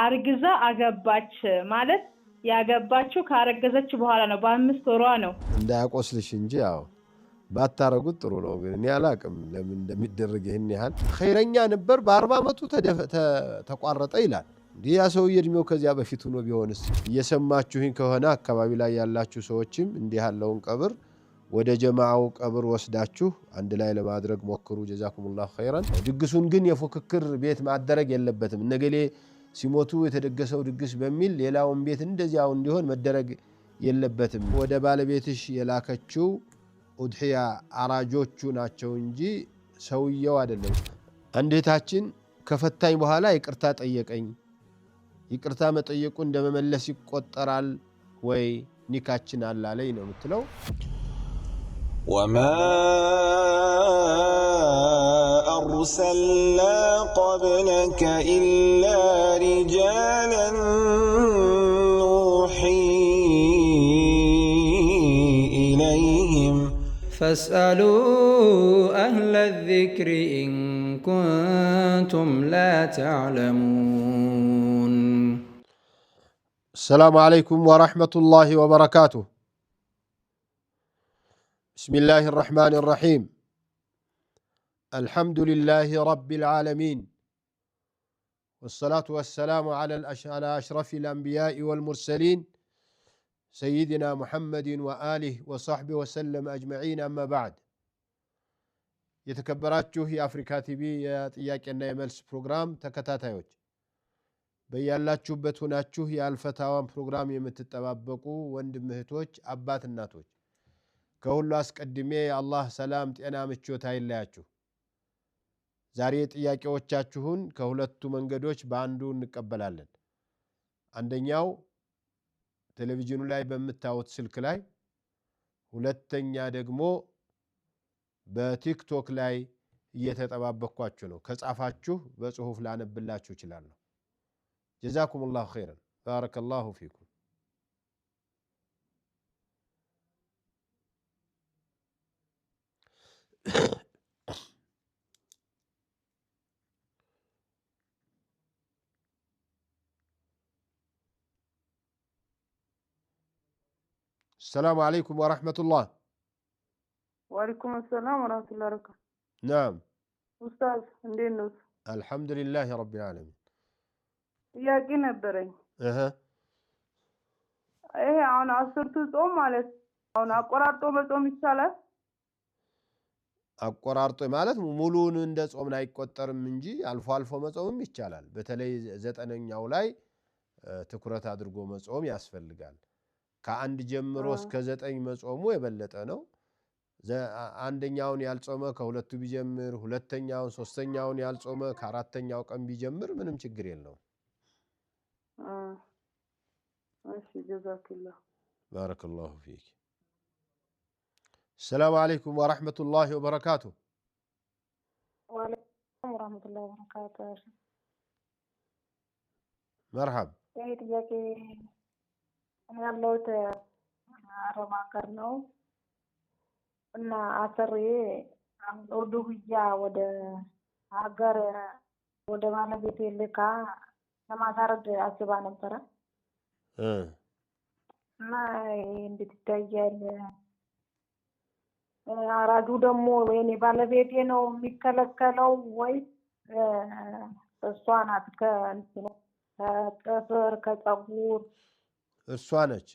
አርግዛ አገባች ማለት ያገባችው ካረገዘች በኋላ ነው በ5 ወሯ ነው እንዳያቆስልሽ እንጂ ያው ባታረጉት ጥሩ ነው ግን እኔ አላቅም ለምን እንደሚደረግ ይሄን ያህል ኸይረኛ ነበር በ40 አመቱ ተቋረጠ ይላል እንዴ ያ ሰው እድሜው ከዚያ በፊት ሆኖ ቢሆንስ እየሰማችሁኝ ከሆነ አካባቢ ላይ ያላችሁ ሰዎችም እንዲህ ያለውን ቀብር ወደ ጀማዓው ቀብር ወስዳችሁ አንድ ላይ ለማድረግ ሞክሩ ጀዛኩሙላሁ ኸይራን ድግሱን ግን የፉክክር ቤት ማደረግ የለበትም ነገሌ ሲሞቱ የተደገሰው ድግስ በሚል ሌላውን ቤት እንደዚያው እንዲሆን መደረግ የለበትም ወደ ባለቤትሽ የላከችው ኡድሂያ አራጆቹ ናቸው እንጂ ሰውየው አይደለም አንዴታችን ከፈታኝ በኋላ ይቅርታ ጠየቀኝ ይቅርታ መጠየቁ እንደመመለስ ይቆጠራል ወይ ኒካችን አላለኝ ነው የምትለው وما أرسلنا قبلك إلا رجالا نوحي إليهم فاسألوا أهل الذكر إن كنتم لا تعلمون السلام عليكم ورحمة الله وبركاته بسم الله الرحمن الرحيم الحمد لله رب العالمين والصلاة والسلام على أشرف الأنبياء والمرسلين سيدنا محمد وآله وصحبه وسلم أجمعين أما بعد يتكبراتችሁ የአፍሪካ ቲቪ የጥያቄና የመልስ ፕሮግራም ተከታታዮች በያላችሁበት ሆናችሁ የአልፈታዋን ፕሮግራም የምትጠባበቁ ወንድም እህቶች አባት እናቶች ከሁሉ አስቀድሜ አላህ ሰላም ጤና ምቾት አይለያችሁ ዛሬ ጥያቄዎቻችሁን ከሁለቱ መንገዶች በአንዱ እንቀበላለን አንደኛው ቴሌቪዥኑ ላይ በመታወት ስልክ ላይ ሁለተኛ ደግሞ በቲክቶክ ላይ እየተጠባበቅኳችሁ ነው ከጻፋችሁ በጽሁፍ ላነብላችሁ ይችላል ጀዛኩሙላሁ ኸይራን ባረከላሁ ፊኩም السلام عليكم ورحمة الله وعليكم السلام ورحمة الله وبركاته نعم أستاذ اندينوس الحمد لله رب العالمين ጥያቄ ነበረኝ ይሄ አሁን 10ቱ ጾም ማለት አሁን አቆራርጦ መጾም ይቻላል አቆራርጦ ማለት ሙሉውን እንደ ጾም አይቆጠርም እንጂ አልፎ አልፎ መጾምም ይቻላል በተለይ 9ኛው ላይ ትኩረት አድርጎ መጾም ያስፈልጋል ከአንድ ጀምሮ እስከ 9 መጾሙ የበለጠ ነው አንደኛውን ያልጾመ ከሁለቱ ቢጀምር ሁለተኛውን ሶስተኛውን ያልጾመ ከአራተኛው ቀን ቢጀምር ምንም ችግር የለውም እሺ ጀዛከላህ بارك الله فيك السلام عليكم ورحمة الله وبركاته وعليكم ورحمة الله وبركاته مرحب أنا ያለሁት አረብ ሀገር ነው እና አሰሬ ኡዱህያ ወደ ሀገር ወደ ባለቤቴ ልካ ለማሳረድ አስባ ነበረ እና እንዴት ይታያል አራዱ ደግሞ ወይኔ ባለቤቴ ነው የሚከለከለው ወይ እሷ ናት ከእንትኑ ከጥፍር ከፀጉር እሷ ነች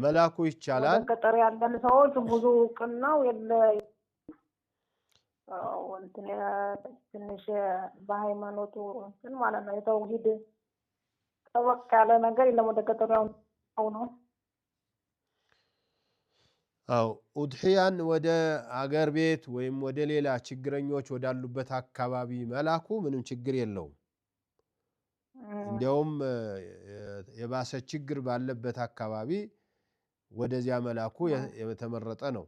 መላኩ ይቻላል ገጠር ያለን ሰዎች ብዙ ቅናው የለ ትንሽ በሃይማኖቱ እንትን ማለት ነው የተውሂድ ጠበቅ ያለ ነገር የለም ወደ ገጠሩ ያው ነው አው ኡድሂያን ወደ አገር ቤት ወይም ወደ ሌላ ችግረኞች ወዳሉበት አካባቢ መላኩ ምንም ችግር የለውም እንዲያውም የባሰ ችግር ባለበት አካባቢ ወደዚያ መላኩ የተመረጠ ነው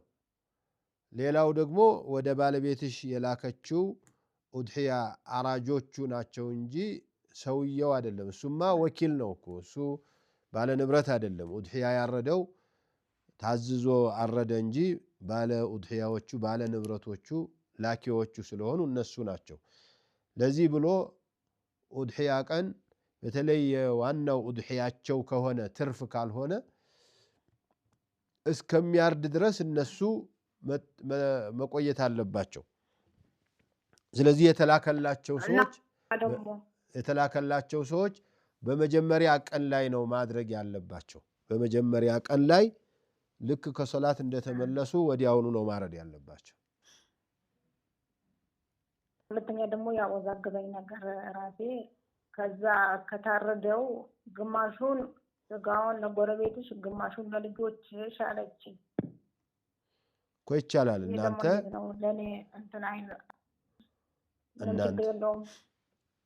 ሌላው ደግሞ ወደ ባለቤትሽ የላከችው ኡድሂያ አራጆቹ ናቸው እንጂ ሰውየው አይደለም እሱማ ወኪል ነው እኮ እሱ ባለ ንብረት አይደለም ኡድሂያ ያረደው ታዝዞ አረደ እንጂ ባለ ኡድሂያዎቹ ባለ ንብረቶቹ ላኪዎቹ ስለሆኑ እነሱ ናቸው ለዚህ ብሎ ኡድሂያ ቀን በተለይ ዋናው ኡድሂያቸው ከሆነ ትርፍ ካልሆነ እስከሚያርድ ድረስ እነሱ መቆየት አለባቸው። ስለዚህ የተላከላቸው ሰዎች በመጀመሪያ ቀን ላይ ነው ማድረግ ያለባቸው። በመጀመሪያ ቀን ላይ ልክ ከሶላት እንደተመለሱ ወዲያውኑ ነው ማረድ ያለባቸው። ሁለተኛ ደግሞ ያወዛገበኝ ነገር ራሴ ከዛ ከታረደው ግማሹን ስጋውን ለጎረቤትሽ ግማሹን ለልጆችሽ አለችኝ እኮ ይቻላል።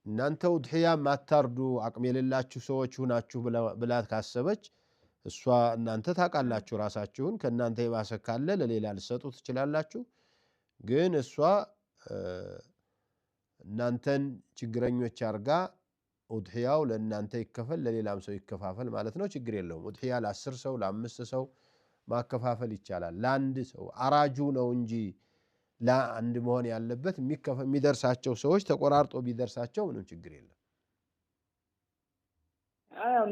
እናንተ ውድሕያ ማታርዱ አቅም የሌላችሁ ሰዎች ሁናችሁ ብላ ካሰበች እሷ እናንተ ታውቃላችሁ ራሳችሁን ከእናንተ የባሰ ካለ ለሌላ ልሰጡ ትችላላችሁ። ግን እሷ እናንተን ችግረኞች አርጋ ውድሕያው ለእናንተ ይከፈል ለሌላም ሰው ይከፋፈል ማለት ነው። ችግር የለውም። ውድሕያ ለ10 ሰው ለ5 ሰው ማከፋፈል ይቻላል። ለአንድ ሰው አራጁ ነው እንጂ ለአንድ መሆን ያለበት የሚደርሳቸው ሰዎች ተቆራርጦ ቢደርሳቸው ምንም ችግር የለም።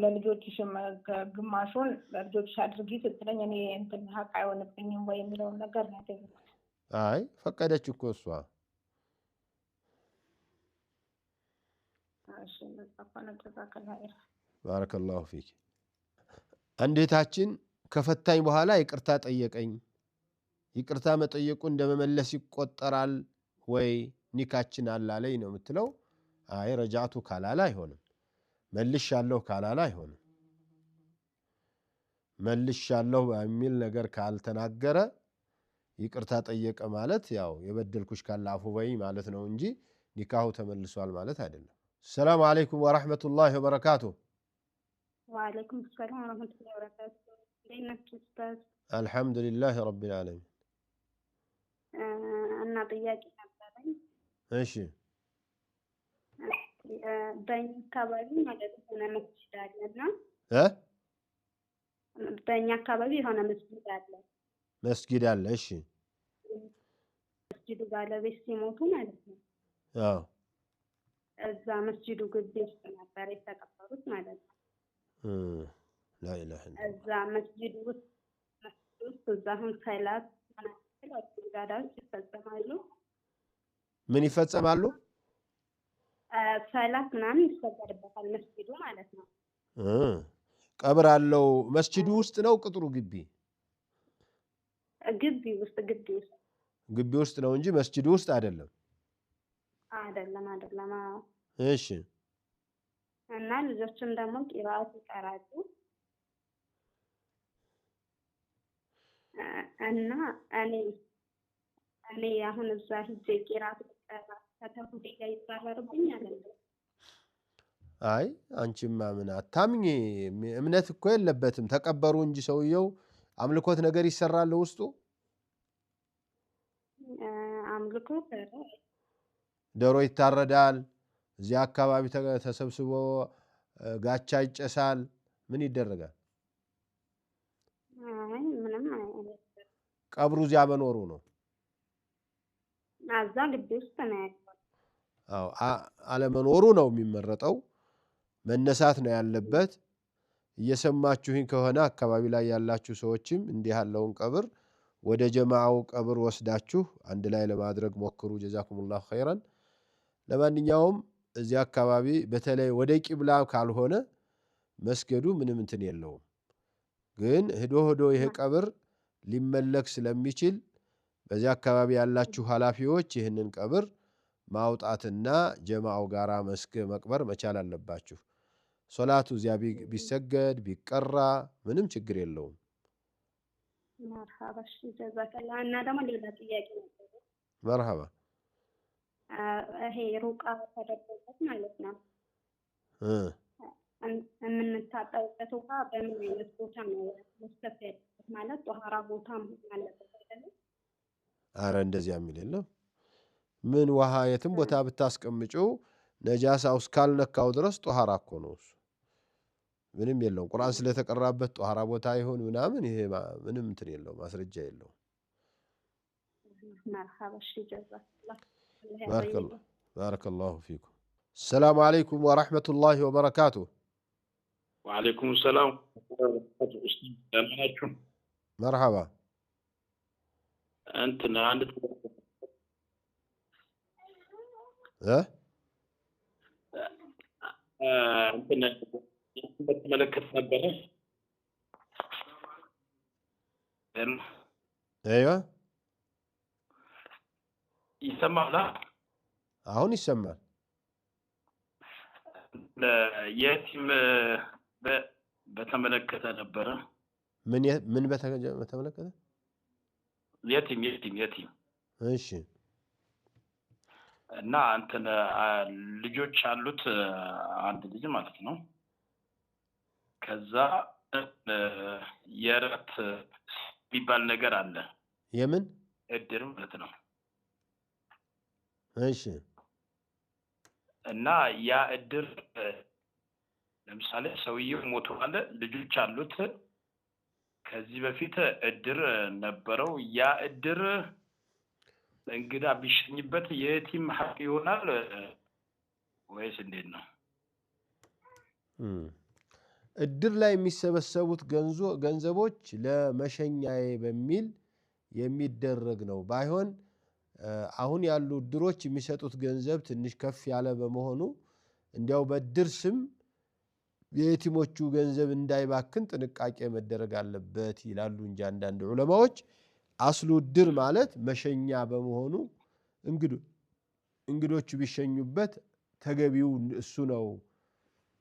ለልጆችሽም ግማሹን ለልጆችሽ አድርጊ ስትለኝ እኔ እንትን ሀቅ አይሆንብኝም ወይ የሚለውን ነገር ነው ያደረኩት። አይ ፈቀደች እኮ እሷ። ባረከላሁ ፊክ። አንዴታችን ከፈታኝ በኋላ ይቅርታ ጠየቀኝ። ይቅርታ መጠየቁ እንደመመለስ ይቆጠራል ወይ ኒካችን አላለኝ ነው የምትለው? አይ ረጃቱ ካላላ አይሆንም። መልሻለሁ ካላላ አይሆንም። መልሻለሁ በሚል ነገር ካልተናገረ ይቅርታ ጠየቀ ማለት ያው የበደልኩሽ ካለ አፉ በይ ማለት ነው እንጂ ኒካሁ ተመልሷል ማለት አይደለም። ሰላም አለይኩም ወራህመቱላሂ ወበረካቱ። ወአለይኩም ሰላም ወራህመቱላሂ ወበረካቱ። እንደናችሁ ኡስታዝ? አልሐምዱሊላህ ረቢል ዓለሚን። እና ጥያቄ ነበረኝ። እሺ በእኛ አካባቢ ማለት የሆነ መስጂድ አለና በእኛ አካባቢ የሆነ መስጂድ አለ። መስጊድ አለ። እሺ መስጂዱ ባለቤት ሲሞቱ ማለት ነው። አዎ እዛ መስጂዱ ግቢ ውስጥ ነበር የተቀበሩት ማለት ነው። ላኢላሀ ኢለላህ። እዛ መስጂዱ ውስጥ እዛ አሁን ሰላት ጋዳዎች ይፈጸማሉ። ምን ይፈጸማሉ? ሰላት ምናምን ይሰገድበታል መስጂዱ ማለት ነው። ቀብር አለው መስጂዱ ውስጥ ነው ቅጥሩ ግቢ? ግቢ ውስጥ ነው እንጂ መስጂዱ ውስጥ አይደለም። አይደለም። እሺ እና ልጆችም ደግሞ ቂራአት ይቀራሉ እና እኔ አሁን እዛ ሂጄ ቂራአት ከተፉት ጋር ይባረርብኛል እንዴ? አይ አንቺማ ምን አታምኚ። እምነት እኮ የለበትም። ተቀበሩ እንጂ ሰውየው አምልኮት ነገር ይሰራል ውስጡ። አምልኮት ዶሮ ይታረዳል። እዚያ አካባቢ ተሰብስቦ ጋቻ ይጨሳል። ምን ይደረጋል? አይ ምንም አይደለም። ቀብሩ እዚያ መኖሩ ነው። እዛ ግቢ ውስጥ ነው ያለው። አዎ አለመኖሩ ነው የሚመረጠው። መነሳት ነው ያለበት። እየሰማችሁኝ ከሆነ አካባቢ ላይ ያላችሁ ሰዎችም እንዲህ ያለውን ቀብር ወደ ጀማዓው ቀብር ወስዳችሁ አንድ ላይ ለማድረግ ሞክሩ። ጀዛኩሙላሁ ኸይረን። ለማንኛውም እዚህ አካባቢ በተለይ ወደ ቂብላ ካልሆነ መስገዱ ምንም እንትን የለውም። ግን ሄዶ ይሄ ቀብር ሊመለክ ስለሚችል በዚህ አካባቢ ያላችሁ ኃላፊዎች ይህንን ቀብር ማውጣትና ጀማዓው ጋራ መቅበር መቻል አለባችሁ። ሶላቱ እዚያ ቢሰገድ ቢቀራ ምንም ችግር የለውም። መርሐባ። እሺ ጀዛከላ። እና ደግሞ ሌላ ጥያቄ ነበር። መርሐባ። ይሄ ሩቃ ተደርጎበት ማለት ነው የምንታጠብበት ውሃ በምን አይነት ቦታ ነው መስጠት ያለበት? ማለት ጧሃራ ቦታ አለበት አይደለም? አረ እንደዚያ የሚል የለም። ምን ውሃ የትም ቦታ ብታስቀምጪው ነጃሳው እስካልነካው ድረስ ጧሃራ እኮ ነው እሱ። ምንም የለውም። ቁርአን ስለተቀራበት ጧሃራ ቦታ ይሁን ምናምን ይሄ ምንም እንትን የለው፣ ማስረጃ የለው። መርሐባ። እሺ ጀዛከላ። ባረከላሁ ፊኩም። السلام عليكم ورحمة الله وبركاته. وعليكم السلام ورحمة مرحبا. أنت عندك أنت بتملكت نبرة ايوه يسمع لا አሁን ይሰማል የቲም በተመለከተ ነበረ ምን በተመለከተ የቲም እሺ እና እንትን ልጆች አሉት አንድ ልጅ ማለት ነው ከዛ የራት የሚባል ነገር አለ የምን እድር ማለት ነው እሺ እና ያ እድር ለምሳሌ ሰውየው ሞቷል ልጆች አሉት ከዚህ በፊት እድር ነበረው ያ እድር እንግዳ ቢሸኝበት የቲም ሐቅ ይሆናል ወይስ እንዴት ነው እድር ላይ የሚሰበሰቡት ገንዘቦች ለመሸኛዬ በሚል የሚደረግ ነው ባይሆን አሁን ያሉ እድሮች የሚሰጡት ገንዘብ ትንሽ ከፍ ያለ በመሆኑ እንዲያው በእድር ስም የየቲሞቹ ገንዘብ እንዳይባክን ጥንቃቄ መደረግ አለበት ይላሉ እንጂ አንዳንድ ዑለማዎች አስሉ እድር ማለት መሸኛ በመሆኑ እንግዶቹ ቢሸኙበት ተገቢው እሱ ነው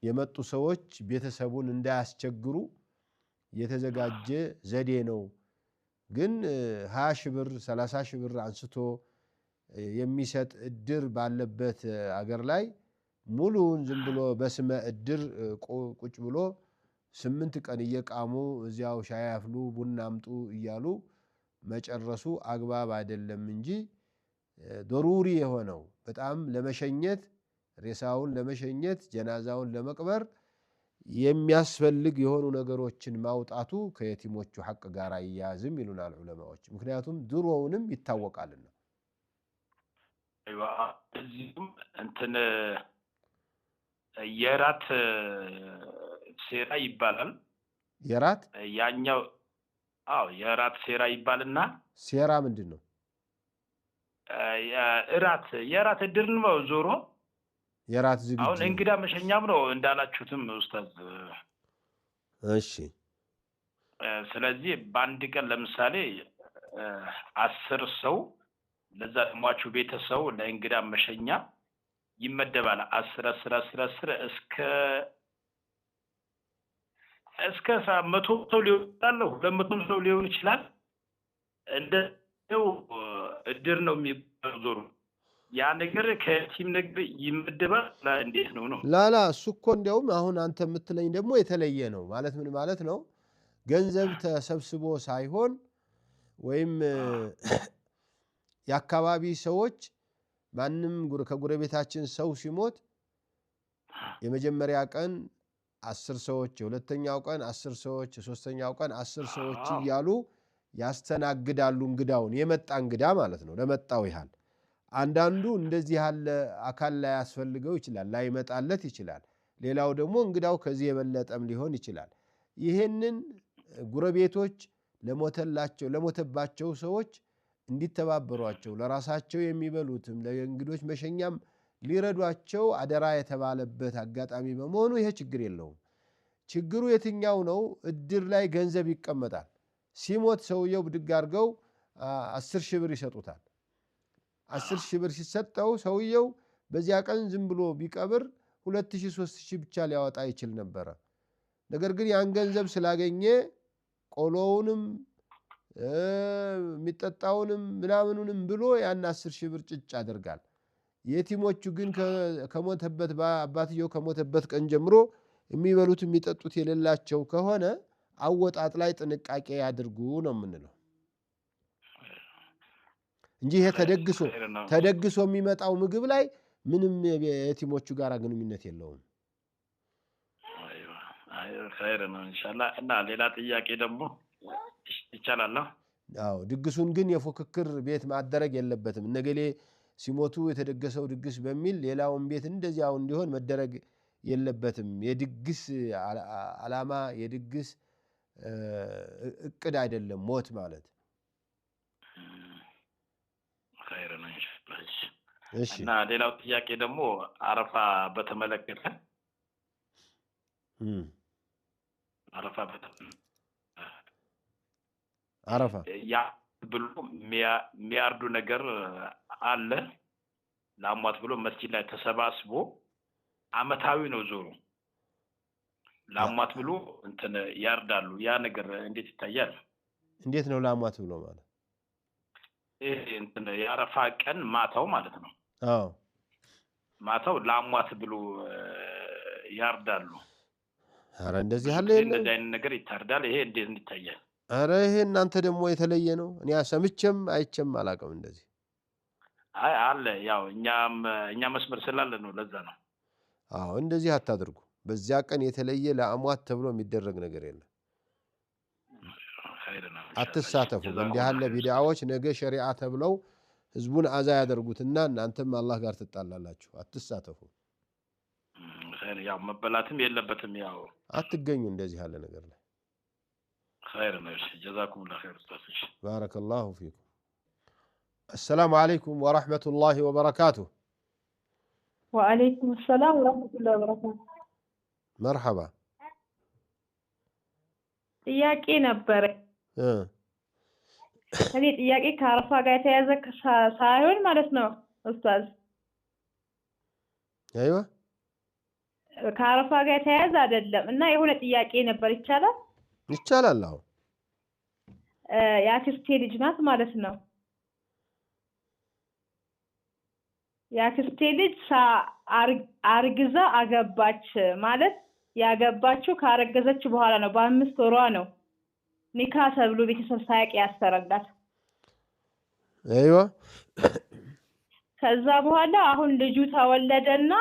የመጡ ሰዎች ቤተሰቡን እንዳያስቸግሩ የተዘጋጀ ዘዴ ነው ግን 20 ሺህ ብር 30 ሺህ ብር አንስቶ የሚሰጥ እድር ባለበት አገር ላይ ሙሉውን ዝም ብሎ በስመ እድር ቁጭ ብሎ 8 ቀን እየቃሙ እዚያው ሻይ አፍሉ ቡና አምጡ እያሉ መጨረሱ አግባብ አይደለም እንጂ ضروري የሆነው በጣም ለመሸኘት ሬሳውን ለመሸኘት ጀናዛውን ለመቅበር የሚያስፈልግ የሆኑ ነገሮችን ማውጣቱ ከየቲሞቹ ሐቅ ጋር ይያዝም ይሉናል ዑለማዎች ምክንያቱም ድሮውንም ይታወቃልና አይዋ እዚህም እንትን የራት ሴራ ይባላል የራት ያኛው የራት ሴራ ይባልና ሴራ ምንድነው የራት እድር ነው ዞሮ የራት ዝግጅት አሁን እንግዳ መሸኛም ነው እንዳላችሁትም ኡስታዝ እሺ ስለዚህ በአንድ ቀን ለምሳሌ 10 ሰው ለዛ ሟቹ ቤተሰብ ለእንግዳ መሸኛ ይመደባል 10 እስከ 100 ሰው ሊሆን ይችላል 200 ሰው ሊሆን ይችላል እንደው እድር ነው የሚዞሩ ያ ነገር ከቲም ነገር ይመደባል እንዴት ነው ላላ እሱ እኮ እንደውም አሁን አንተ የምትለኝ ደግሞ የተለየ ነው ማለት ምን ማለት ነው ገንዘብ ተሰብስቦ ሳይሆን ወይም የአካባቢ ሰዎች ማንም ከጉረቤታችን ሰው ሲሞት የመጀመሪያ ቀን 10 ሰዎች የሁለተኛው ቀን 10 ሰዎች የሶስተኛው ቀን 10 ሰዎች እያሉ ያስተናግዳሉ እንግዳውን የመጣ እንግዳ ማለት ነው ለመጣው ይሃል አንዳንዱ እንደዚህ ያለ አካል ላይ ያስፈልገው ይችላል ላይ መጣለት ይችላል ሌላው ደግሞ እንግዳው ከዚህ የበለጠም ሊሆን ይችላል ይሄንን ጉረቤቶች ለሞተባቸው ሰዎች እንዲተባበሯቸው ለራሳቸው የሚበሉትም ለእንግዶች መሸኛም ሊረዷቸው አደራ የተባለበት አጋጣሚ በመሆኑ ይሄ ችግር የለውም ችግሩ የትኛው ነው እድር ላይ ገንዘብ ይቀመጣል ሲሞት ሰውየው ብድግ አድርገው 10 ሺህ ብር ይሰጡታል 10 ሺህ ብር ሲሰጠው ሰውየው በዚያ ቀን ዝም ብሎ ቢቀብር 2000 3000 ብቻ ሊያወጣ ይችል ነበር ነገር ግን ያን ገንዘብ ስላገኘ ቆሎውንም የሚጠጣውንም ምናምኑንም ብሎ ያን 10 ሺህ ብር ጭጭ ያደርጋል የቲሞቹ ግን ከሞተበት አባትየው ከሞተበት ቀን ጀምሮ የሚበሉት የሚጠጡት የሌላቸው ከሆነ አወጣጥ ላይ ጥንቃቄ ያድርጉ ነው የምንለው እንጂ ይሄ ተደግሶ የሚመጣው ምግብ ላይ ምንም የቲሞቹ ጋር ግንኙነት የለውም خير ኢንሻአላህ እና ሌላ ጥያቄ ደግሞ ይቻላል ድግሱን ግን የፉክክር ቤት ማደረግ የለበትም ነገሌ ሲሞቱ የተደገሰው ድግስ በሚል ሌላውን ቤት እንደዚያው እንዲሆን መደረግ የለበትም። የድግስ ዓላማ የድግስ እቅድ አይደለም ሞት ማለት። ኸይር ነው ኢንሻአላህ። እሺ እና ሌላው ጥያቄ ደግሞ አረፋ በተመለከተ አረፋ ያ ብሎ የሚያርዱ ነገር አለ። ለአሟት ብሎ መስጂድ ላይ ተሰባስቦ አመታዊ ነው ዞሩ ለአሟት ብሎ እንትን ያርዳሉ። ያ ነገር እንዴት ይታያል? እንዴት ነው ለአሟት ብሎ ማለት? ይሄ እንትን የአረፋ ቀን ማታው ማለት ነው። አዎ ማታው ለአሟት ብሎ ያርዳሉ። አረ እንደዚህ አለ እንደዚህ አይነት ነገር ይታርዳል። ይሄ እንዴት ይታያል? አረ ይሄ እናንተ ደግሞ የተለየ ነው። እኔ ሰምቼም አይቼም አላውቅም እንደዚህ። አይ አለ ያው እኛ መስመር ስላለ ነው ለዛ ነው። አዎ እንደዚህ አታድርጉ። በዚያ ቀን የተለየ ለአሟት ተብሎ የሚደረግ ነገር የለም። አትሳተፉ በእንዲህ ያለ ቢድዓዎች። ነገ ሸሪዓ ተብለው ህዝቡን አዛ ያደርጉትና እናንተም አላህ ጋር ትጣላላችሁ። አትሳተፉ። ያው መበላትም የለበትም። ያው አትገኙ እንደዚህ ያለ ነገር ላይ። خير ماشي جزاكم الله خير استاذ. بارك الله فيكم. السلام عليكم ورحمة الله وبركاته. وعليكم السلام ورحمة الله وبركاته. مرحبا. ጥያቄ ነበረ። እኔ ጥያቄ ከአረፋ ጋር የተያዘ ሳይሆን ማለት ነው ኡስታዝ። አይዋ ከአረፋ ጋር የተያዘ አይደለም እና የሆነ ጥያቄ ነበር። ይቻላል? ይቻላል። አዎ የአክስቴ ልጅ ናት ማለት ነው። የአክስቴ ልጅ አርግዛ አገባች ማለት ያገባችው ካረገዘች በኋላ ነው። በ5 ወሯ ነው ኒካ ተብሎ ቤተሰብ ሳያቅ ያስተረጋት። አይዋ ከዛ በኋላ አሁን ልጁ ተወለደና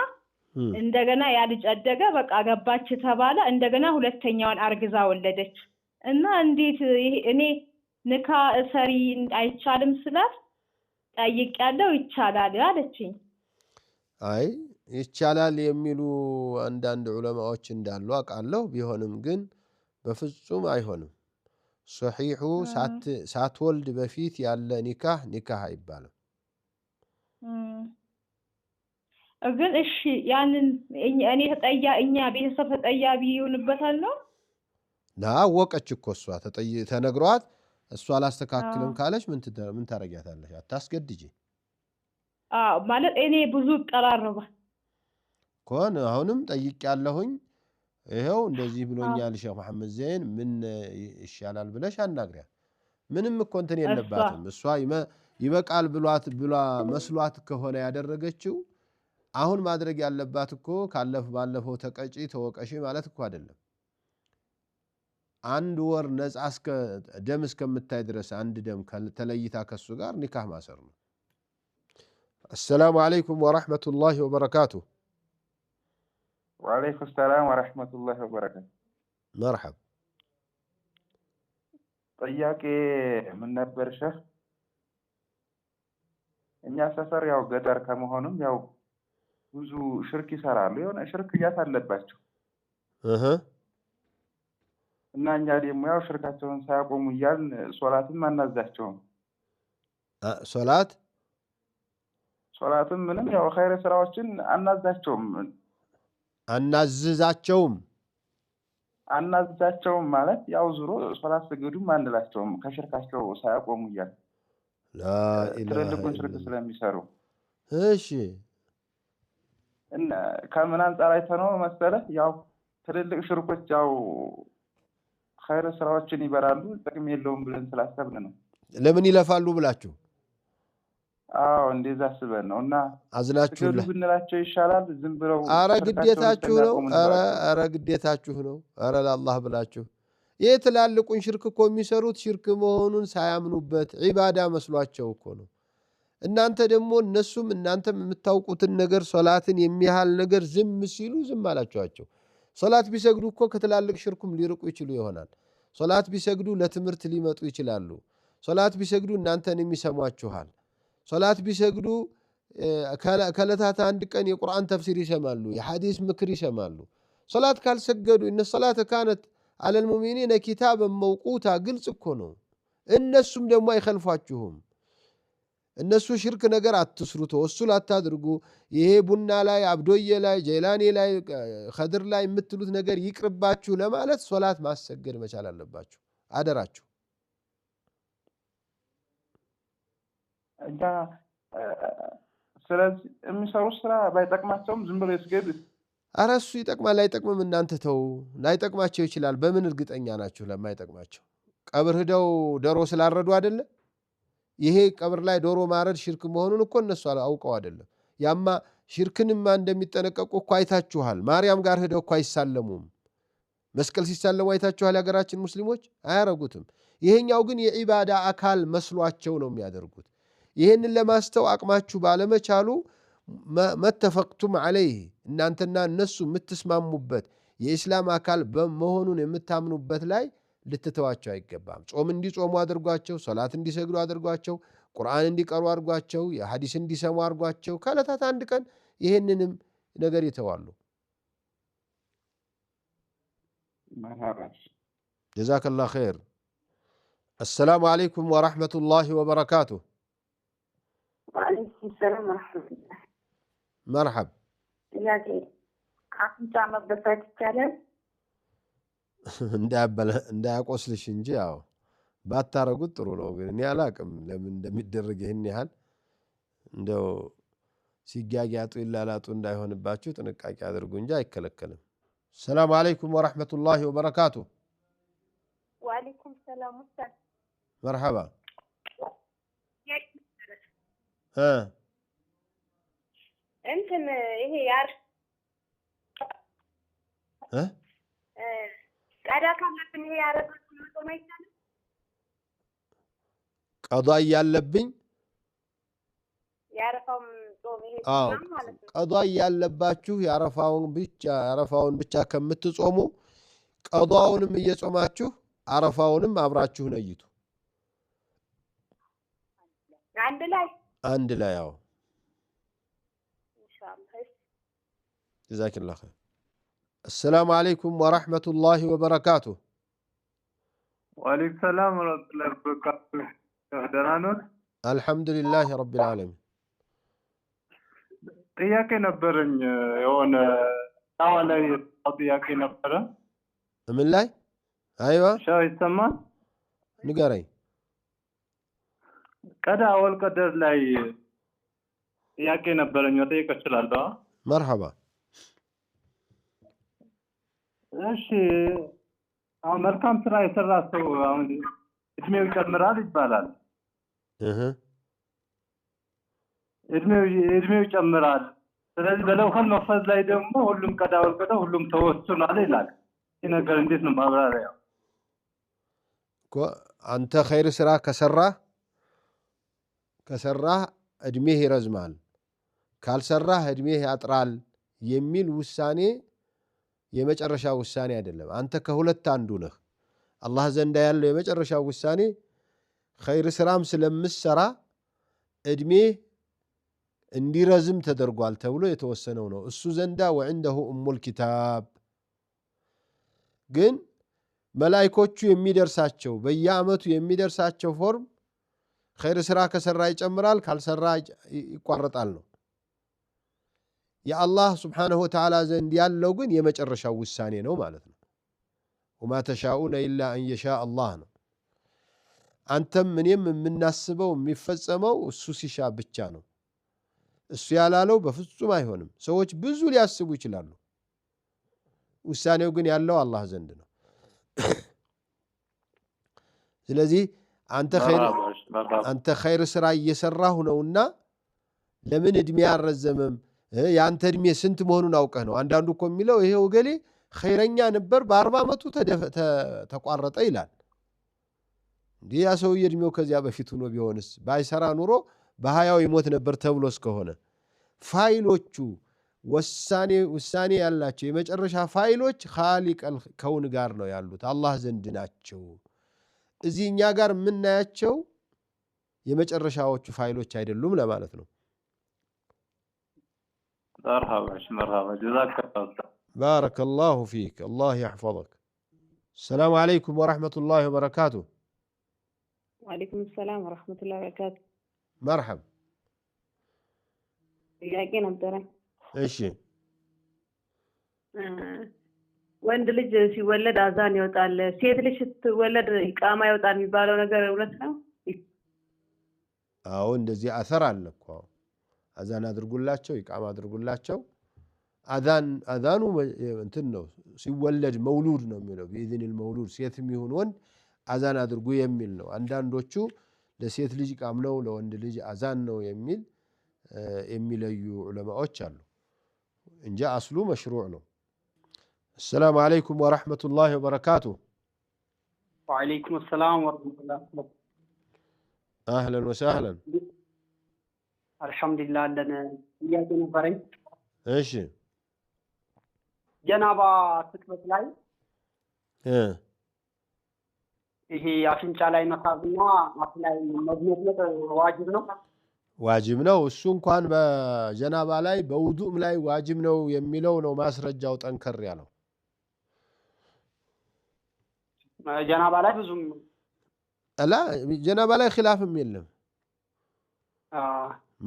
እንደገና ያ ልጅ አደገ። በቃ አገባች ተባለ። እንደገና ሁለተኛዋን አርግዛ ወለደች እና እንዴት እኔ ንካ ሰሪ አይቻልም ስላት ጠይቄያለሁ። ይቻላል አለችኝ። አይ ይቻላል የሚሉ አንዳንድ ዑለማዎች እንዳሉ አውቃለሁ። ቢሆንም ግን በፍጹም አይሆንም። ሶሒሑ ሳትወልድ በፊት ያለ ኒካህ አይባልም። ግን እሺ ያንን እኛ ቤተሰብ ተጠያቢ ይሆንበታል ነው? አወቀች እኮ እሷ ተነግሯት እሷ አላስተካክልም ካለች ምን ታረጊያታለሽ? አታስገድጂ። ማለት እኔ ብዙ እቀራረባል ከሆነ አሁንም ጠይቄያለሁኝ። ይኸው እንደዚህ ብሎኛል ሼክ መሐመድ ዘይን ምን ይሻላል ብለሽ አናግሪያት። ምንም እኮ እንትን የለባትም። እሷ ይበቃል ብላ መስሏት ከሆነ ያደረገችው አሁን ማድረግ ያለባት እኮ ባለፈው ተቀጪ ተወቀሺ ማለት እኮ አይደለም። 1 ወር ነፃ ደም እስከምታይ ድረስ አንድ ደም ተለይታ ከሱ ጋር ኒካህ ማሰር ነው። السلام عليكم ورحمة الله وبركاته. وعليكم السلام ورحمة الله وبركاته. مرحب. ጥያቄ ምን ነበር ሼህ? እኛ ሰፈር ያው ገጠር ከመሆኑም ያው ብዙ ሽርክ ይሰራሉ። የሆነ ሽርክያት አለባቸው እና እኛ ደግሞ ያው ሽርካቸውን ሳያቆሙ እያልን ሶላትም አናዛቸውም። ሶላትም ምንም ያው ኸይር ስራዎችን አናዛቸውም። አናዛቸውም ማለት ያው ዙሮ ሶላት ስገዱም አንላቸውም ከሽርካቸው ሳያቆሙ እያልን ትልልቁን ሽርክ ስለሚሰሩ። እሺ እና ከምን አንጻር አይተነው መሰለህ ያው ትልልቅ ሽርኮች ያው ኸይር ስራዎችን ይበራሉ ጥቅም የለውም ብለን ስላሰብን ነው። ለምን ይለፋሉ ብላችሁ? አዎ እንደዛ አስበን ነው። እና አዝናችሁልህ ብንላቸው ይሻላል ዝም ብለው? አረ ግዴታችሁ ነው። አረ ግዴታችሁ ነው። አረ ለአላህ ብላችሁ ይህ ትላልቁን ሽርክ እኮ የሚሰሩት ሽርክ መሆኑን ሳያምኑበት ዒባዳ መስሏቸው እኮ ነው። እናንተ ደግሞ እነሱም እናንተም የምታውቁትን ነገር ሶላትን የሚያህል ነገር ዝም ሲሉ ዝም አላችኋቸው። ሶላት ቢሰግዱ እኮ ከትላልቅ ሽርኩም ሊርቁ ይችሉ ይሆናል። ሶላት ቢሰግዱ ለትምህርት ሊመጡ ይችላሉ። ሶላት ቢሰግዱ እናንተን የሚሰሟችኋል። ሶላት ቢሰግዱ ከለታት አንድ ቀን የቁርአን ተፍሲር ይሰማሉ፣ የሐዲስ ምክር ይሰማሉ። ሶላት ካልሰገዱ እነ ሶላት ካነት አለል ሙእሚኒነ ኪታበን መውቁታ ግልጽ እኮ ነው። እነሱም ደግሞ አይኸልፏችሁም። እነሱ ሽርክ ነገር አትስሩ፣ ተወሱል አታድርጉ፣ ይሄ ቡና ላይ አብዶዬ ላይ ጀይላኔ ላይ ኸድር ላይ የምትሉት ነገር ይቅርባችሁ ለማለት ሶላት ማሰገድ መቻል አለባችሁ። አደራችሁ። እኛ ስለዚህ የሚሰሩት ስራ ባይጠቅማቸውም ዝም ብለው ይስገዱ። ኧረ እሱ ይጠቅማል አይጠቅምም እናንተ ተው። ላይጠቅማቸው ይችላል። በምን እርግጠኛ ናችሁ ለማይጠቅማቸው? ቀብር ሂደው ዶሮ ስላረዱ አይደለ? ይሄ ቀብር ላይ ዶሮ ማረድ ሽርክ መሆኑን እኮ እነሱ አውቀው አይደለም። ያማ ሽርክንማ እንደሚጠነቀቁ እኮ አይታችኋል። ማርያም ጋር ሂደው እኮ አይሳለሙም። መስቀል ሲሳለሙ አይታችኋል። የሀገራችን ሙስሊሞች አያረጉትም። ይሄኛው ግን የዒባዳ አካል መስሏቸው ነው የሚያደርጉት። ይህንን ለማስተው አቅማችሁ ባለመቻሉ መተፈቅቱም ዐለይህ እናንተና እነሱ የምትስማሙበት የኢስላም አካል መሆኑን የምታምኑበት ላይ ልትተዋቸው አይገባም። ጾም እንዲጾሙ አድርጓቸው፣ ሶላት እንዲሰግዱ አድርጓቸው፣ ቁርአን እንዲቀሩ አድርጓቸው፣ የሐዲስ እንዲሰሙ አድርጓቸው። ከዕለታት አንድ ቀን ይህንንም ነገር ይተዋሉ። ጀዛከላሁ ኸይር። አሰላሙ አለይኩም ወረሕመቱላሂ ወበረካቱሁ። ወአለይኩም ሰላም ወረሕመቱላህ። መርሐብ። ጥያቄ አፍንጫ መበሳት ይቻላል? እንዳያቆስልሽ እንጂ ያው ባታረጉት ጥሩ ነው። ግን እኔ አላቅም ለምን እንደሚደረግ ይህን ያህል እንደው ሲጋጊያጡ ይላላጡ እንዳይሆንባችሁ ጥንቃቄ አድርጉ እንጂ አይከለከልም። ሰላም አለይኩም ወረሕመቱላሂ ወበረካቱሁ። ወአለይኩም ሰላም ኡስታዝ። መርሐባ። እንትን ይሄ ያር ቀዳ ካለብን ይሄ ያረጋችሁ መጾም አይቻልም? ቀዷ እያለብኝ ያረፋውም ጾም ይሄ ማለት ነው። ቀዷ እያለባችሁ ያረፋውን ብቻ ከምትጾሙ ቀዷውንም እየጾማችሁ አረፋውንም አብራችሁ ነይቱ። አንድ ላይ ያው ኢንሻአላህ። ጀዛከላሁ ኸይር። السلام عليكم ورحمة الله وبركاته. وعليكم السلام ورحمة الله وبركاته. دنانون الحمد لله رب العالمين. ጥያቄ ነበረኝ የሆነ ዳዋ ላይ ጥያቄ ነበረ። ምን ላይ? አይዋ ሻው ይሰማል? ንገረኝ። ቀዳ ወልቀደር ላይ ጥያቄ ነበረኝ መጠየቅ እችላለሁ? መርሐባ። እሺ አሁን መልካም ስራ የሰራ ሰው አሁን እድሜው ይጨምራል ይባላል። እድሜው ይጨምራል። ስለዚህ በለውኸል መፈዝ ላይ ደግሞ ሁሉም ቀዳ ወልቀዳ ሁሉም ተወስኗል ይላል። ይህ ነገር እንዴት ነው ማብራሪያው? አንተ ኸይር ስራ ከሰራህ እድሜህ ይረዝማል፣ ካልሰራህ እድሜህ ያጥራል የሚል ውሳኔ የመጨረሻ ውሳኔ አይደለም። አንተ ከሁለት አንዱ ነህ። አላህ ዘንዳ ያለው የመጨረሻ ውሳኔ ኸይር ስራም ስለምሰራ እድሜ እንዲረዝም ተደርጓል ተብሎ የተወሰነው ነው። እሱ ዘንዳ ወዕንደሁ ኡሙል ኪታብ። ግን መላይኮቹ የሚደርሳቸው በየአመቱ የሚደርሳቸው ፎርም ኸይር ስራ ከሰራ ይጨምራል፣ ካልሰራ ይቋረጣል ነው። የአላህ ስብሓንሁ ወተዓላ ዘንድ ያለው ግን የመጨረሻው ውሳኔ ነው ማለት ነው። ወማ ተሻኡነ ኢላ አን የሻእ አላህ ነው። አንተም እኔም የምናስበው የሚፈጸመው እሱ ሲሻ ብቻ ነው። እሱ ያላለው በፍጹም አይሆንም። ሰዎች ብዙ ሊያስቡ ይችላሉ። ውሳኔው ግን ያለው አላህ ዘንድ ነው። ስለዚህ አንተ ኸይር ስራ እየሰራሁ ነውና ለምን እድሜ አልረዘመም? የአንተ እድሜ ስንት መሆኑን አውቀህ ነው። አንዳንዱ እኮ የሚለው ይሄ ወገሌ ኸይረኛ ነበር በ40 ዓመቱ ተቋረጠ ይላል። እንዲህ ያ ሰውዬ እድሜው ከዚያ በፊት ሆኖ ቢሆንስ ባይሰራ ኑሮ በ20 ይሞት ነበር ተብሎ እስከሆነ ፋይሎቹ ውሳኔ ያላቸው የመጨረሻ ፋይሎች ኻሊቀል ከውን ጋር ነው ያሉት፣ አላህ ዘንድ ናቸው። እዚህ እኛ ጋር የምናያቸው የመጨረሻዎቹ ፋይሎች አይደሉም ለማለት ነው። مرحبا جزاك الله أستاذ. بارك الله فيك، الله يحفظك. السلام عليكم ورحمة الله وبركاته. وعليكم السلام ورحمة الله وبركاته. مرحب. ጥያቄ ነበረኝ። እሺ ወንድ ልጅ ሲወለድ አዛን ይወጣል፣ ሴት ልጅ ስትወለድ ኢቃማ ይወጣል የሚባለው ነገር እውነት ነው? አዎ እንደዚህ አሰር አለ እኮ። አዛን አድርጉላቸው፣ ኢቃማ አድርጉላቸው። አዛኑ እንትን ነው ሲወለድ መውሉድ ነው የሚለው بإذن المولود ሴትም ይሁን ወንድ አዛን አድርጉ የሚል ነው። አንዳንዶቹ ለሴት ልጅ ኢቃም ነው ለወንድ ልጅ አዛን ነው የሚል የሚለዩ ዑለማዎች አሉ እንጂ አስሉ መሽሩዕ ነው። السلام عليكم ورحمة الله وبركاته. وعليكم السلام ورحمة الله وبركاته. أهلا وسهلا. الحمد لله عندنا ጥያቄ ነበረኝ። እሺ ጀናባ ስትበት ላይ ይሄ አፍንጫ ላይ መሳብና አፍ ላይ መግመጥ ዋጅብ ነው? ዋጅብ ነው። እሱ እንኳን በጀናባ ላይ በውዱእም ላይ ዋጅብ ነው የሚለው ነው ማስረጃው ጠንከር ያለው። ጀናባ ላይ ብዙም ላ ጀናባ ላይ ኺላፍም የለም።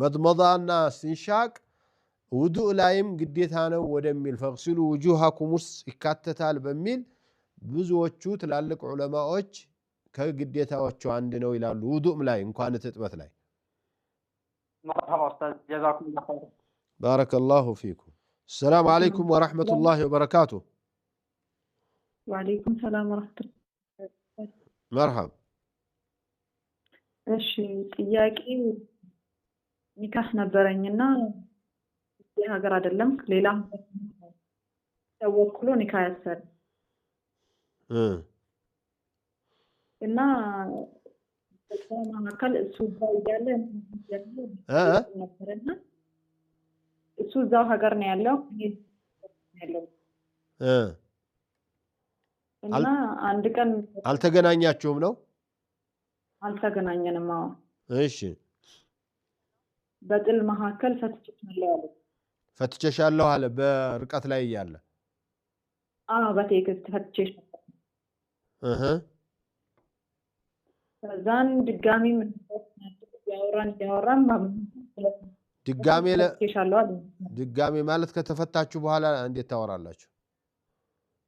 መድመዳና ሲንሻቅ ውዱእ ላይም ግዴታ ነው ወደሚል ፈግሲሉ ውጁሃኩም ውስጥ ይካተታል በሚል ብዙዎቹ ትላልቅ ዑለማዎች ከግዴታዎቹ አንድ ነው ይላሉ። ውዱእም ላይ እንኳን ትጥበት ላይ። جزاكم الله خير. بارك الله فيكم. السلام عليكم ورحمة الله وبركاته. وعليكم السلام ورحمة الله. مرحب. እሺ ጥያቄ ኒካህ ነበረኝና ሀገር አይደለም ሌላ ተወክሎ ኒካህ ያሰረ እና በመሀከል እሱ እዛው እያለ ነበረና እሱ እዛው ሀገር ነው ያለው እና አንድ ቀን አልተገናኛችሁም ነው? አልተገናኘንም። አዎ እሺ በጥል መሀከል ፈትቼሻለሁ አለ። ፈትቼሻለሁ አለ በርቀት ላይ እያለ? አዎ በቴክስት ፈትቼሻለሁ። ከዛን ድጋሚ ምን ያወራን ድጋሚ ማለት ከተፈታችሁ በኋላ እንዴት ታወራላችሁ?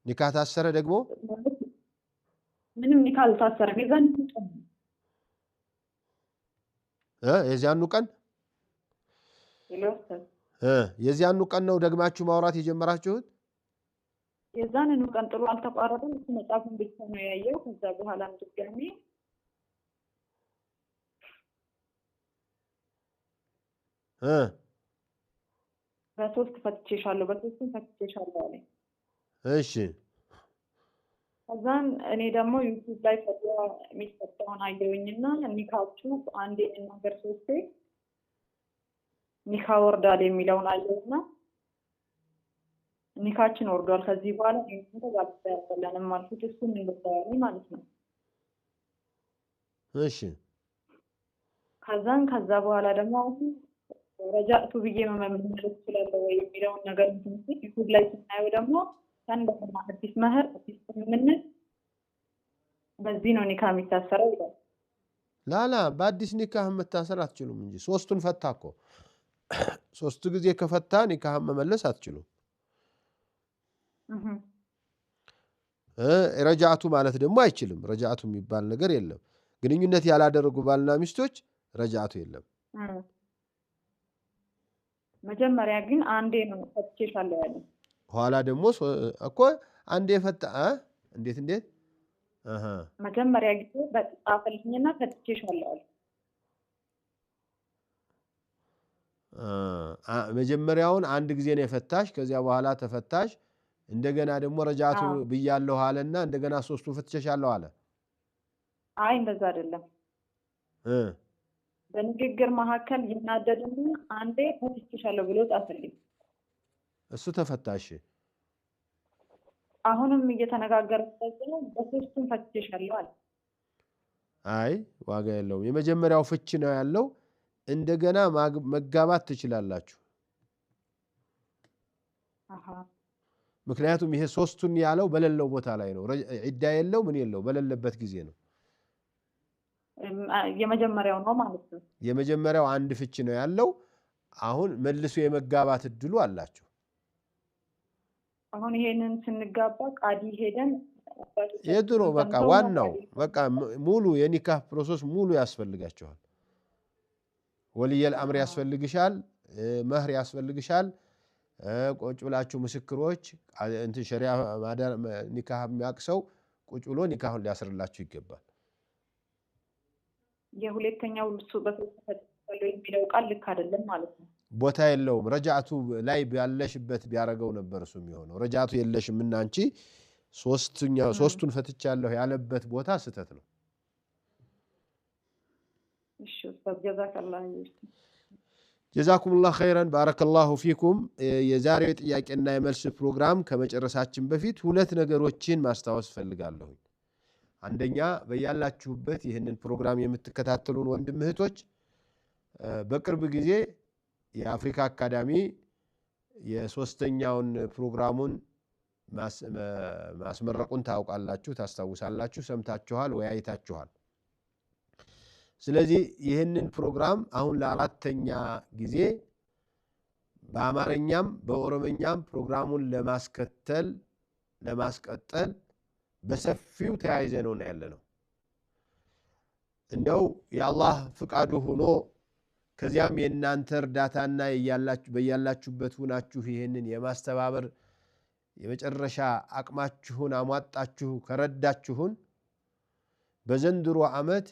ኒካህ ታሰረ ደግሞ? ምንም ኒካህ አልታሰረም። የዚያኑ ቀን የዚያኑ ቀን ነው ደግማችሁ ማውራት የጀመራችሁት? የዛንኑ ቀን ጥሩ አልተቋረጠም። እሱ መጽሐፉን ብቻ ነው ያየው። ከዛ በኋላም ድጋሚ በሶስት ፈትቼሻለሁ በሶስቱም ፈትቼሻለሁ አለኝ። እሺ ከዛን እኔ ደግሞ ዩቲዩብ ላይ ፈትዋ የሚሰጠውን አየሁኝና ኒካችሁ አንዴ ነገር ሶስቴ ኒካ ወርዳል የሚለውን አየሁና ኒካችን ወርዷል ከዚህ በኋላ እንተ ጋብቻ ያለንም ማለት እሱን እንደታያለ ማለት ነው። እሺ ከዛ በኋላ ደግሞ ረጃቱ ብዬ መመለስ ይችላል ወይ የሚለውን ነገር እንትን ዩቲዩብ ላይ ስናየው ደግሞ እንደማ አዲስ መህር አዲስ ስምምነት በዚህ ነው ኒካ የሚታሰረው ይላል። ላላ በአዲስ ኒካህ መታሰር አትችሉም እንጂ ሶስቱን ፈታ እኮ ሶስቱ ጊዜ ከፈታ ኒካህ መመለስ አትችሉም። ረጃቱ ማለት ደግሞ አይችልም። ረጃቱ የሚባል ነገር የለም። ግንኙነት ያላደረጉ ባልና ሚስቶች ረጃቱ የለም። መጀመሪያ ግን አንዴ ነው ፈትቼሻለሁ ያለው። ኋላ ደግሞ እኮ አንዴ ፈታ እንዴት መጀመሪያ ጊዜ በጻፈልኝና ፈትቼሻለሁ አለ። መጀመሪያውን አንድ ጊዜ ነው የፈታሽ። ከዚያ በኋላ ተፈታሽ። እንደገና ደግሞ ረጃቱ ብያለሁ አለና እንደገና ሶስቱን ፈትቼሻለሁ አለ። አይ እንደዛ አይደለም። በንግግር መካከል ይናደድና አንዴ ፈትቼሻለሁ ብሎ ጻፈልኝ። እሱ ተፈታሽ። አሁንም እየተነጋገርን ነው በሶስቱም ፈትቼሻለሁ አለ። አይ ዋጋ የለውም። የመጀመሪያው ፍቺ ነው ያለው። እንደገና መጋባት ትችላላችሁ። ምክንያቱም ይሄ ሶስቱን ያለው በሌለው ቦታ ላይ ነው ዒዳ የለው ምን የለው በሌለበት ጊዜ ነው የመጀመሪያው ነው ማለት ነው የመጀመሪያው አንድ ፍቺ ነው ያለው አሁን መልሶ የመጋባት እድሉ አላችሁ አሁን ይሄንን ስንጋባ ቃዲ ሄደን የድሮ በቃ ዋናው በቃ ሙሉ የኒካህ ፕሮሰስ ሙሉ ያስፈልጋቸዋል ወልየል አምር ያስፈልግሻል መህር ያስፈልግሻል ቁጭ ብላችሁ ምስክሮች እንት ሸሪዓ ማዳር ኒካህ የሚያቅሰው ቁጭ ብሎ ኒካሁን ሊያስርላችሁ ይገባል የሁለተኛው እሱ በተፈጠረው የሚለው ቃል ልክ አይደለም ማለት ነው ቦታ የለውም ረጃቱ ላይ ያለሽበት ቢያረጋው ነበር እሱ የሚሆነው ረጃቱ የለሽም እና አንቺ ሶስቱን ፈትቻለሁ ያለበት ቦታ ስተት ነው እሺ ጀዛከላህ ጀዛኩሙላህ ኸይራን ባረከላሁ ፊኩም የዛሬው ጥያቄና የመልስ ፕሮግራም ከመጨረሳችን በፊት ሁለት ነገሮችን ማስታወስ ፈልጋለሁ አንደኛ በያላችሁበት ይህንን ፕሮግራም የምትከታተሉን ወንድም እህቶች በቅርብ ጊዜ የአፍሪካ አካዳሚ የሶስተኛውን ፕሮግራሙን ማስመረቁን ታውቃላችሁ ታስታውሳላችሁ ሰምታችኋል ወይ አይታችኋል ስለዚህ ይህንን ፕሮግራም አሁን ለአራተኛ ጊዜ በአማርኛም በኦሮምኛም ፕሮግራሙን ለማስቀጠል በሰፊው ተያይዘ ነው ያለነው እንደው የአላህ ፍቃዱ ሆኖ ከዚያም የእናንተ እርዳታና በያላችሁበት ሆናችሁ ይህንን የማስተባበር የመጨረሻ አቅማችሁን አሟጣችሁ ከረዳችሁን በዘንድሮ ዓመት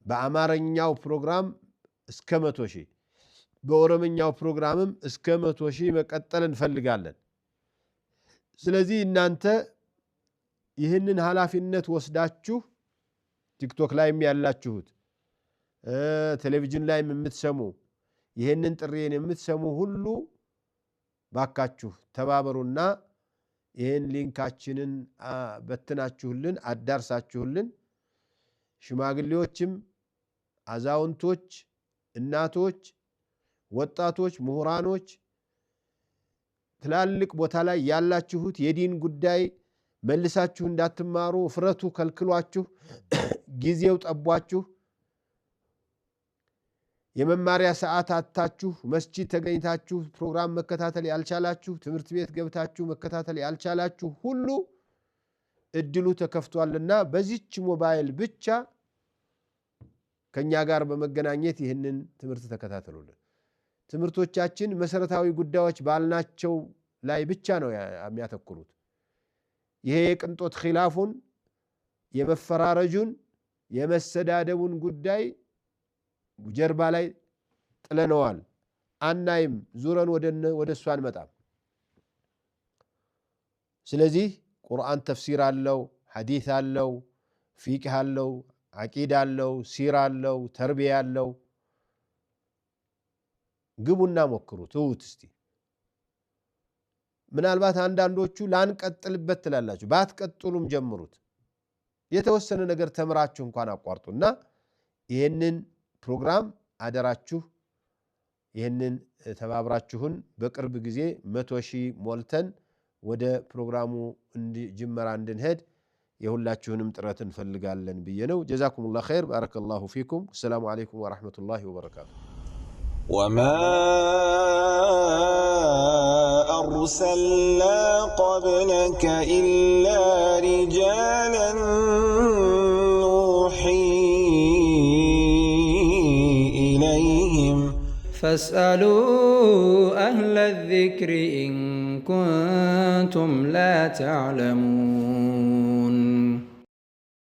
በአማርኛው ፕሮግራም እስከ 100,000 በኦሮምኛው ፕሮግራምም እስከ 100,000 መቀጠል እንፈልጋለን ስለዚህ እናንተ ይህንን ኃላፊነት ወስዳችሁ ቲክቶክ ላይም ያላችሁት ቴሌቪዥን ላይም የምትሰሙ ይህንን ጥሪን የምትሰሙ ሁሉ ባካችሁ ተባበሩና ይህን ሊንካችንን በትናችሁልን አዳርሳችሁልን ሽማግሌዎችም አዛውንቶች እናቶች ወጣቶች ምሁራኖች ትላልቅ ቦታ ላይ ያላችሁት የዲን ጉዳይ መልሳችሁ እንዳትማሩ ፍረቱ ከልክሏችሁ ጊዜው ጠቧችሁ የመማሪያ ሰዓት አጣችሁ መስጂድ ተገኝታችሁ ፕሮግራም መከታተል ያልቻላችሁ ትምህርት ቤት ገብታችሁ መከታተል ያልቻላችሁ ሁሉ እድሉ ተከፍቷልና በዚች ሞባይል ብቻ ከኛ ጋር በመገናኘት ይህንን ትምህርት ተከታተሉልን ትምህርቶቻችን መሰረታዊ ጉዳዮች ባልናቸው ላይ ብቻ ነው የሚያተኩሩት ይሄ የቅንጦት ኺላፉን የመፈራረጁን የመሰዳደቡን ጉዳይ ጀርባ ላይ ጥለነዋል አናይም ዙረን ወደሱ አንመጣም ስለዚህ ቁርአን ተፍሲር አለው ሐዲስ አለው ፊቅህ አለው አቂዳ አለው ሲራ አለው ተርቢያ አለው ግቡና ሞክሩት እውት እስቲ ምናልባት አንዳንዶቹ ላንቀጥልበት ትላላችሁ ባትቀጥሉም ጀምሩት የተወሰነ ነገር ተምራችሁ እንኳን አቋርጡና ይሄንን ፕሮግራም አደራችሁ ይሄንን ተባብራችሁን በቅርብ ጊዜ 100,000 ሞልተን ወደ ፕሮግራሙ ጅመራ እንድንሄድ የሁላችሁንም ጥረት እንፈልጋለን ብዬ ነው ጀዛኩሙላህ ኸይር ባረከላሁ ፊኩም ሰላም አለይኩም ወራህመቱላሂ ወበረካቱ وما أرسلنا قبلك إلا رجالا نوحي إليهم فاسألوا أهل الذكر إن كنتم لا تعلمون